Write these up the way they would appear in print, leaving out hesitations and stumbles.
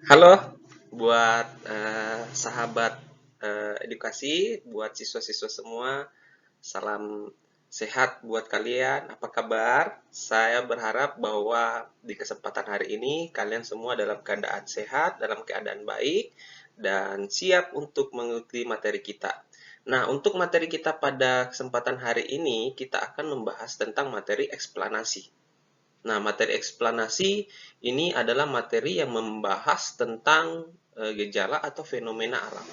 Halo, buat sahabat edukasi, buat siswa-siswa semua, salam sehat buat kalian. Apa kabar? Saya berharap bahwa di kesempatan hari ini kalian semua dalam keadaan sehat, dalam keadaan baik, dan siap untuk mengikuti materi kita. Nah, untuk materi kita pada kesempatan hari ini, kita akan membahas tentang materi eksplanasi. Nah, materi eksplanasi ini adalah materi yang membahas tentang gejala atau fenomena alam.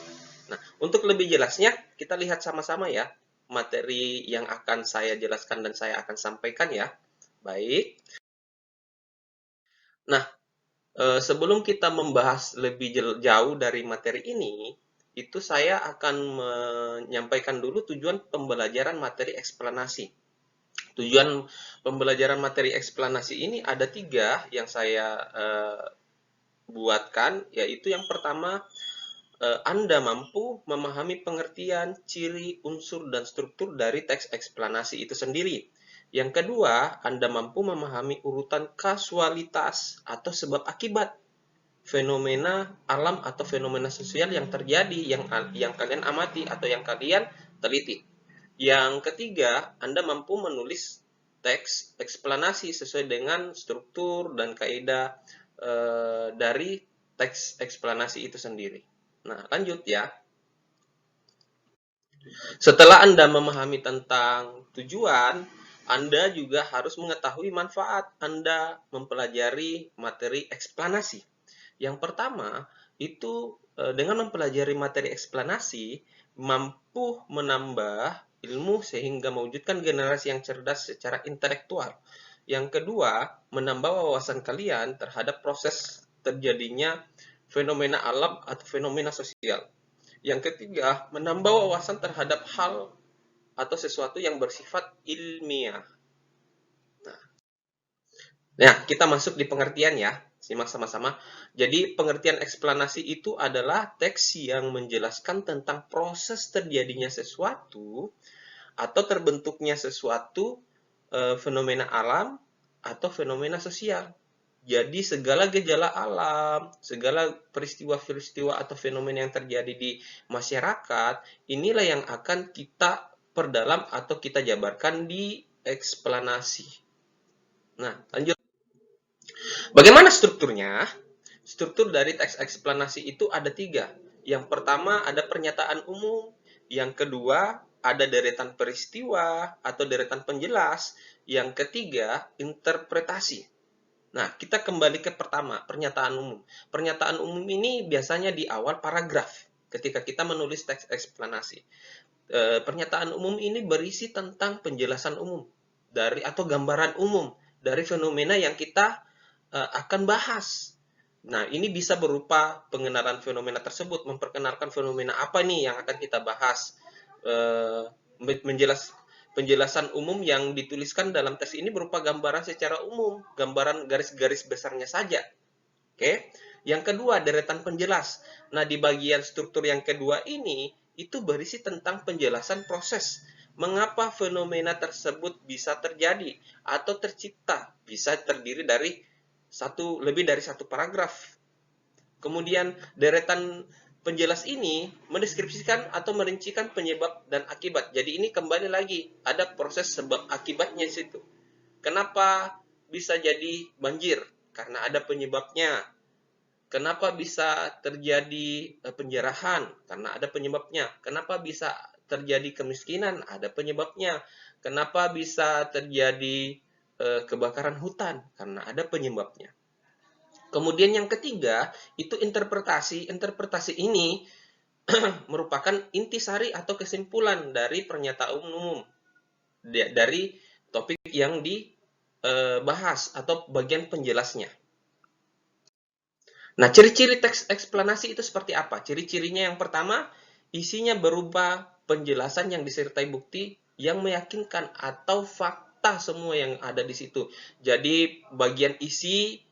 Nah, untuk lebih jelasnya, kita lihat sama-sama ya materi yang akan saya jelaskan dan saya akan sampaikan ya. Baik. Nah, sebelum kita membahas lebih jauh dari materi ini, itu saya akan menyampaikan dulu tujuan pembelajaran materi eksplanasi. Tujuan pembelajaran materi eksplanasi ini ada 3 yang saya buatkan, yaitu yang pertama, Anda mampu memahami pengertian, ciri, unsur, dan struktur dari teks eksplanasi itu sendiri. Yang kedua, Anda mampu memahami urutan kasualitas atau sebab akibat fenomena alam atau fenomena sosial yang terjadi, yang kalian amati atau yang kalian teliti. Yang ketiga, Anda mampu menulis teks eksplanasi sesuai dengan struktur dan kaidah dari teks eksplanasi itu sendiri. Nah, lanjut ya. Setelah Anda memahami tentang tujuan, Anda juga harus mengetahui manfaat Anda mempelajari materi eksplanasi. Yang pertama, itu dengan mempelajari materi eksplanasi, mampu menambah ilmu sehingga mewujudkan generasi yang cerdas secara intelektual. Yang kedua, menambah wawasan kalian terhadap proses terjadinya fenomena alam atau fenomena sosial. Yang ketiga, menambah wawasan terhadap hal atau sesuatu yang bersifat ilmiah. Nah, kita masuk di pengertian ya. Simak sama-sama. Jadi, pengertian eksplanasi itu adalah teks yang menjelaskan tentang proses terjadinya sesuatu atau terbentuknya sesuatu fenomena alam atau fenomena sosial. Jadi, segala gejala alam, segala peristiwa-peristiwa atau fenomena yang terjadi di masyarakat, inilah yang akan kita perdalam atau kita jabarkan di eksplanasi. Nah, lanjut. Bagaimana strukturnya? Struktur dari teks eksplanasi itu ada 3. Yang pertama ada pernyataan umum, yang kedua ada deretan peristiwa atau deretan penjelas, yang ketiga interpretasi. Nah, kita kembali ke pertama, pernyataan umum. Pernyataan umum ini biasanya di awal paragraf ketika kita menulis teks eksplanasi. Pernyataan umum ini berisi tentang penjelasan umum dari atau gambaran umum dari fenomena yang kita akan bahas. Nah, ini bisa berupa pengenalan fenomena tersebut, memperkenalkan fenomena apa nih yang akan kita bahas. Penjelasan umum yang dituliskan dalam teks ini berupa gambaran secara umum, gambaran garis-garis besarnya saja. Oke. Yang kedua, deretan penjelas. Nah, di bagian struktur yang kedua ini, itu berisi tentang penjelasan proses. Mengapa fenomena tersebut bisa terjadi atau tercipta, bisa terdiri dari lebih dari satu paragraf. Kemudian deretan penjelas ini mendeskripsikan atau merincikan penyebab dan akibat. Jadi ini kembali lagi ada proses sebab akibatnya di situ. Kenapa bisa jadi banjir? Karena ada penyebabnya. Kenapa bisa terjadi penjarahan? Karena ada penyebabnya. Kenapa bisa terjadi kemiskinan? Ada penyebabnya. Kenapa bisa terjadi kebakaran hutan? Karena ada penyebabnya. Kemudian yang ketiga, itu interpretasi. Interpretasi ini merupakan intisari atau kesimpulan dari pernyataan umum. Dari topik yang dibahas atau bagian penjelasnya. Nah, ciri-ciri teks eksplanasi itu seperti apa? Ciri-cirinya yang pertama, isinya berupa penjelasan yang disertai bukti yang meyakinkan atau fakta semua yang ada di situ. Jadi, bagian isi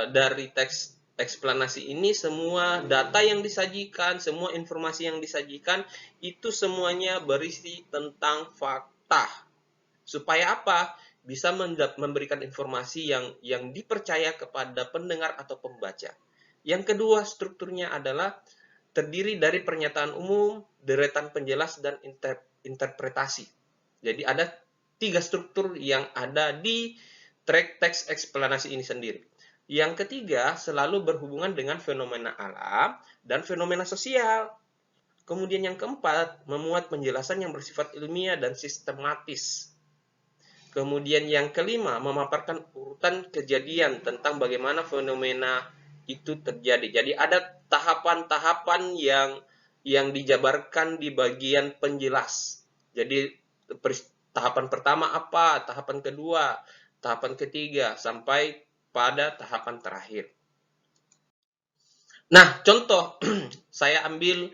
dari teks eksplanasi ini semua data yang disajikan, semua informasi yang disajikan itu semuanya berisi tentang fakta. Supaya apa? Bisa memberikan informasi yang dipercaya kepada pendengar atau pembaca. Yang kedua, strukturnya adalah terdiri dari pernyataan umum, deretan penjelas, dan interpretasi. Jadi ada 3 struktur yang ada di track teks eksplanasi ini sendiri. Yang ketiga, selalu berhubungan dengan fenomena alam dan fenomena sosial. Kemudian yang keempat, memuat penjelasan yang bersifat ilmiah dan sistematis. Kemudian yang kelima, memaparkan urutan kejadian tentang bagaimana fenomena itu terjadi. Jadi ada tahapan-tahapan yang dijabarkan di bagian penjelas. Jadi tahapan pertama apa, tahapan kedua, tahapan ketiga, sampai pada tahapan terakhir. Nah, contoh, saya ambil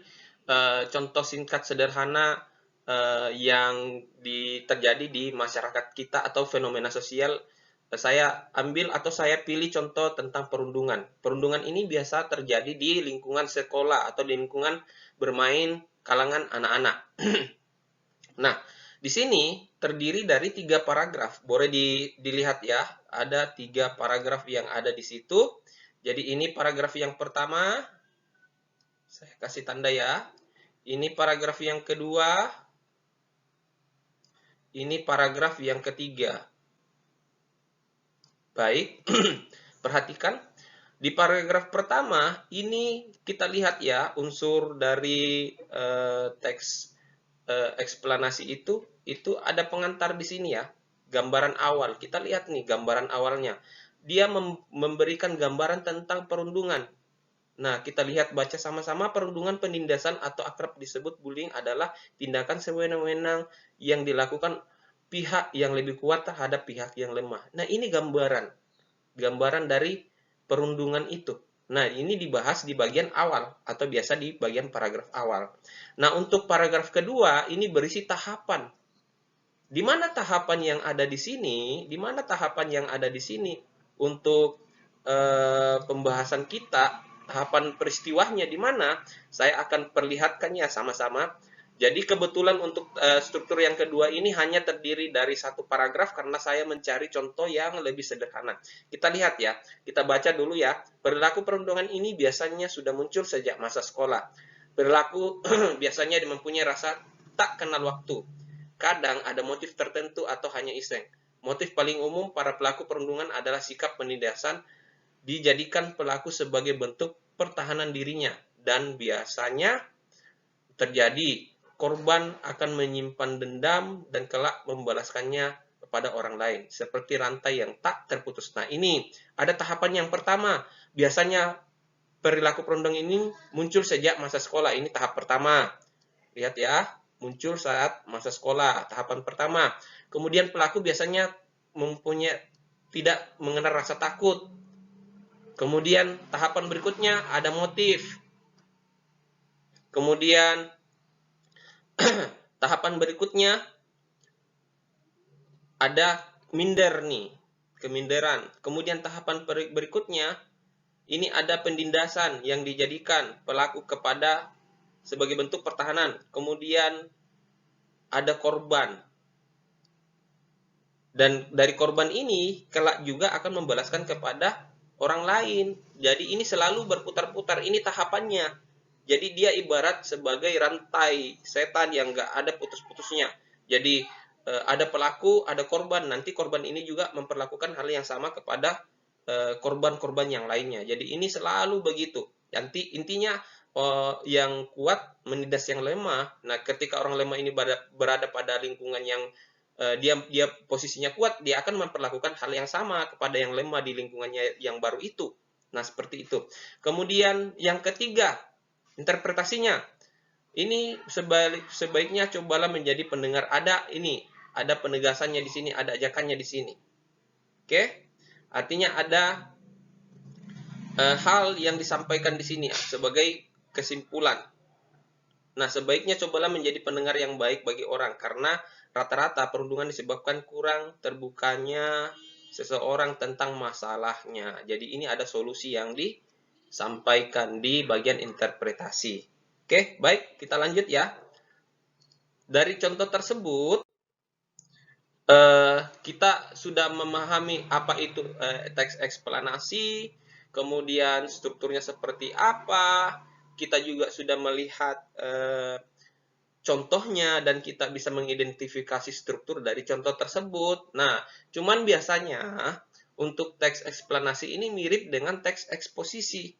contoh singkat sederhana yang terjadi di masyarakat kita atau fenomena sosial. Saya ambil atau saya pilih contoh tentang perundungan. Perundungan ini biasa terjadi di lingkungan sekolah atau di lingkungan bermain kalangan anak-anak. Nah, di sini terdiri dari 3 paragraf. Boleh dilihat ya, ada 3 paragraf yang ada di situ. Jadi ini paragraf yang pertama, saya kasih tanda ya. Ini paragraf yang kedua, ini paragraf yang ketiga. Baik, perhatikan. Di paragraf pertama, ini kita lihat ya, unsur dari teks eksplanasi itu ada pengantar di sini ya. Gambaran awal, kita lihat nih gambaran awalnya. Dia memberikan gambaran tentang perundungan. Nah, kita lihat baca sama-sama. Perundungan, penindasan atau akrab disebut bullying adalah tindakan sewenang-wenang yang dilakukan pihak yang lebih kuat terhadap pihak yang lemah. Nah, ini gambaran dari perundungan itu. Nah, ini dibahas di bagian awal atau biasa di bagian paragraf awal. Nah, untuk paragraf kedua ini berisi tahapan. Di mana tahapan yang ada di sini? Di mana tahapan yang ada di sini untuk pembahasan kita? Tahapan peristiwanya di mana? Saya akan perlihatkannya sama-sama. Jadi kebetulan untuk struktur yang kedua ini hanya terdiri dari 1 paragraf karena saya mencari contoh yang lebih sederhana. Kita lihat ya, kita baca dulu ya. Perilaku perundungan ini biasanya sudah muncul sejak masa sekolah. Perilaku biasanya mempunyai rasa tak kenal waktu. Kadang ada motif tertentu atau hanya iseng. Motif paling umum para pelaku perundungan adalah sikap penindasan, dijadikan pelaku sebagai bentuk pertahanan dirinya, dan biasanya terjadi korban akan menyimpan dendam dan kelak membalaskannya kepada orang lain, seperti rantai yang tak terputus. Nah, ini ada tahapan yang pertama. Biasanya perilaku perundungan ini muncul sejak masa sekolah. Ini tahap pertama. Lihat ya, muncul saat masa sekolah, tahapan pertama. Kemudian pelaku biasanya tidak mengenal rasa takut. Kemudian tahapan berikutnya ada motif. Kemudian tahapan berikutnya ada minder nih, keminderan. Kemudian tahapan berikutnya ini ada penindasan yang dijadikan pelaku kepada sebagai bentuk pertahanan. Kemudian ada korban. Dan dari korban ini kelak juga akan membalaskan kepada orang lain. Jadi ini selalu berputar-putar, ini tahapannya. Jadi dia ibarat sebagai rantai setan yang nggak ada putus-putusnya. Jadi ada pelaku, ada korban. Nanti korban ini juga memperlakukan hal yang sama kepada korban-korban yang lainnya. Jadi ini selalu begitu. Nanti intinya yang kuat menindas yang lemah. Nah, ketika orang lemah ini berada pada lingkungan yang dia posisinya kuat, dia akan memperlakukan hal yang sama kepada yang lemah di lingkungannya yang baru itu. Nah, seperti itu. Kemudian yang ketiga, interpretasinya. Ini sebaiknya cobalah menjadi pendengar. Ada penegasannya di sini, ada ajakannya di sini. Oke? Artinya ada hal yang disampaikan di sini sebagai kesimpulan. Nah, sebaiknya cobalah menjadi pendengar yang baik bagi orang, karena rata-rata perundungan disebabkan kurang terbukanya seseorang tentang masalahnya. Jadi ini ada solusi yang disampaikan di bagian interpretasi. Oke, baik, kita lanjut ya. Dari contoh tersebut, kita sudah memahami apa itu teks eksplanasi, kemudian strukturnya seperti apa, kita juga sudah melihat contohnya dan kita bisa mengidentifikasi struktur dari contoh tersebut. Nah, cuman biasanya untuk teks eksplanasi ini mirip dengan teks eksposisi.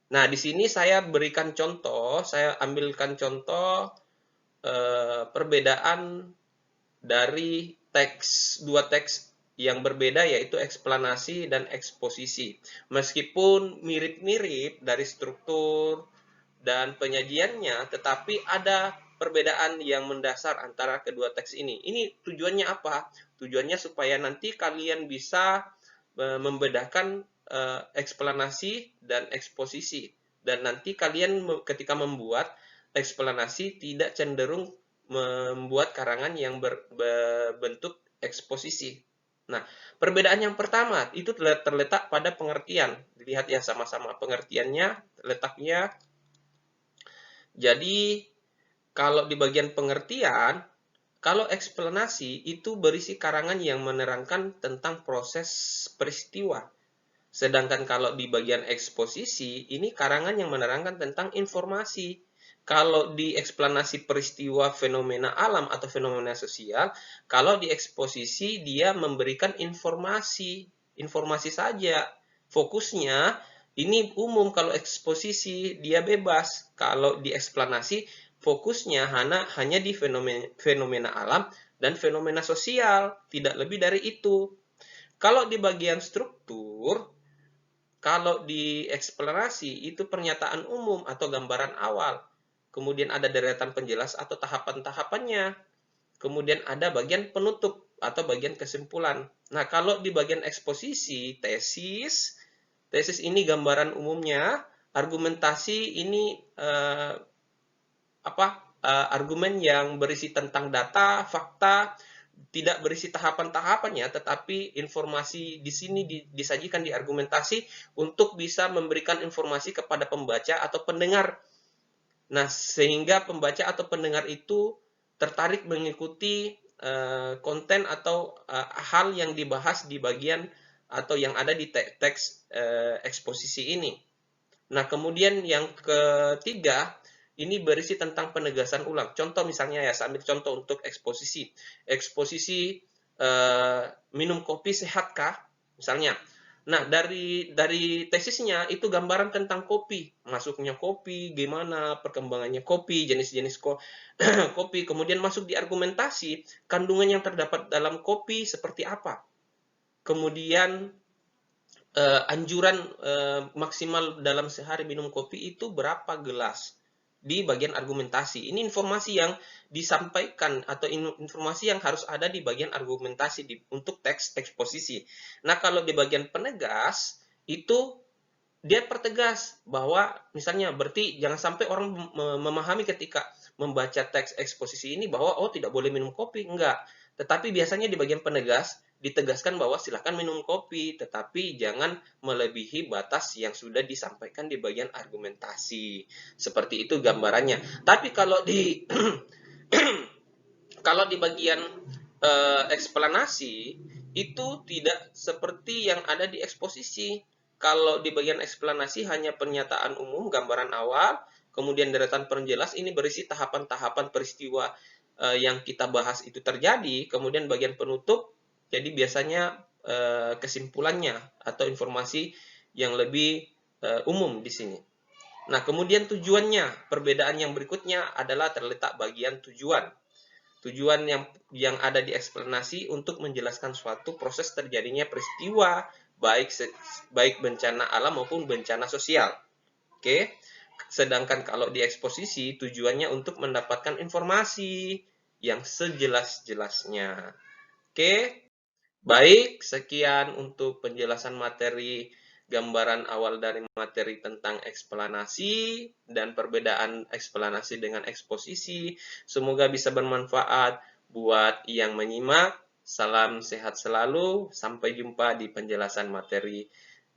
Nah, di sini saya berikan contoh, saya ambilkan contoh perbedaan dari dua teks yang berbeda, yaitu eksplanasi dan eksposisi. Meskipun mirip-mirip dari struktur dan penyajiannya, tetapi ada perbedaan yang mendasar antara kedua teks ini. Ini tujuannya apa? Tujuannya supaya nanti kalian bisa membedakan eksplanasi dan eksposisi. Dan nanti kalian ketika membuat eksplanasi tidak cenderung membuat karangan yang berbentuk eksposisi. Nah, perbedaan yang pertama itu terletak pada pengertian. Dilihat ya sama-sama pengertiannya, letaknya. Jadi, kalau di bagian pengertian, kalau eksplanasi itu berisi karangan yang menerangkan tentang proses peristiwa. Sedangkan kalau di bagian eksposisi, ini karangan yang menerangkan tentang informasi. Kalau di eksplanasi peristiwa fenomena alam atau fenomena sosial, kalau di eksposisi dia memberikan informasi, informasi saja. Fokusnya ini umum, kalau eksposisi dia bebas. Kalau di eksplanasi fokusnya hanya di fenomena alam dan fenomena sosial, tidak lebih dari itu. Kalau di bagian struktur, kalau di eksplanasi itu pernyataan umum atau gambaran awal. Kemudian ada deretan penjelas atau tahapan-tahapannya. Kemudian ada bagian penutup atau bagian kesimpulan. Nah, kalau di bagian eksposisi, tesis ini gambaran umumnya, argumentasi ini argumen yang berisi tentang data, fakta, tidak berisi tahapan-tahapannya, tetapi informasi di sini disajikan di argumentasi untuk bisa memberikan informasi kepada pembaca atau pendengar. Nah, sehingga pembaca atau pendengar itu tertarik mengikuti konten atau hal yang dibahas di bagian atau yang ada di teks eksposisi ini. Nah, kemudian yang ketiga, ini berisi tentang penegasan ulang. Contoh misalnya ya, saya ambil contoh untuk eksposisi. Eksposisi minum kopi sehatkah? Misalnya. Nah, dari tesisnya itu gambaran tentang kopi. Masuknya kopi, gimana perkembangannya kopi, jenis-jenis kopi. Kemudian masuk di argumentasi, kandungan yang terdapat dalam kopi seperti apa. Kemudian anjuran maksimal dalam sehari minum kopi itu berapa gelas. Di bagian argumentasi. Ini informasi yang disampaikan atau informasi yang harus ada di bagian argumentasi untuk teks eksposisi. Nah, kalau di bagian penegas, itu dia pertegas bahwa misalnya berarti jangan sampai orang memahami ketika membaca teks eksposisi ini bahwa oh tidak boleh minum kopi, enggak. Tetapi biasanya di bagian penegas ditegaskan bahwa silakan minum kopi, tetapi jangan melebihi batas yang sudah disampaikan di bagian argumentasi. Seperti itu gambarannya. Tapi kalau di kalau di bagian eksplanasi itu tidak seperti yang ada di eksposisi. Kalau di bagian eksplanasi hanya pernyataan umum, gambaran awal, kemudian deretan penjelas, ini berisi tahapan-tahapan peristiwa yang kita bahas itu terjadi, kemudian bagian penutup, jadi biasanya kesimpulannya atau informasi yang lebih umum di sini. Nah, kemudian tujuannya, perbedaan yang berikutnya adalah terletak bagian tujuan. Tujuan yang ada di eksplanasi untuk menjelaskan suatu proses terjadinya peristiwa, baik bencana alam maupun bencana sosial. Oke. Sedangkan kalau di eksposisi tujuannya untuk mendapatkan informasi yang sejelas-jelasnya. Oke. Baik, sekian untuk penjelasan materi gambaran awal dari materi tentang eksplanasi dan perbedaan eksplanasi dengan eksposisi. Semoga bisa bermanfaat buat yang menyimak. Salam sehat selalu. Sampai jumpa di penjelasan materi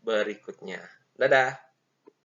berikutnya. Dadah.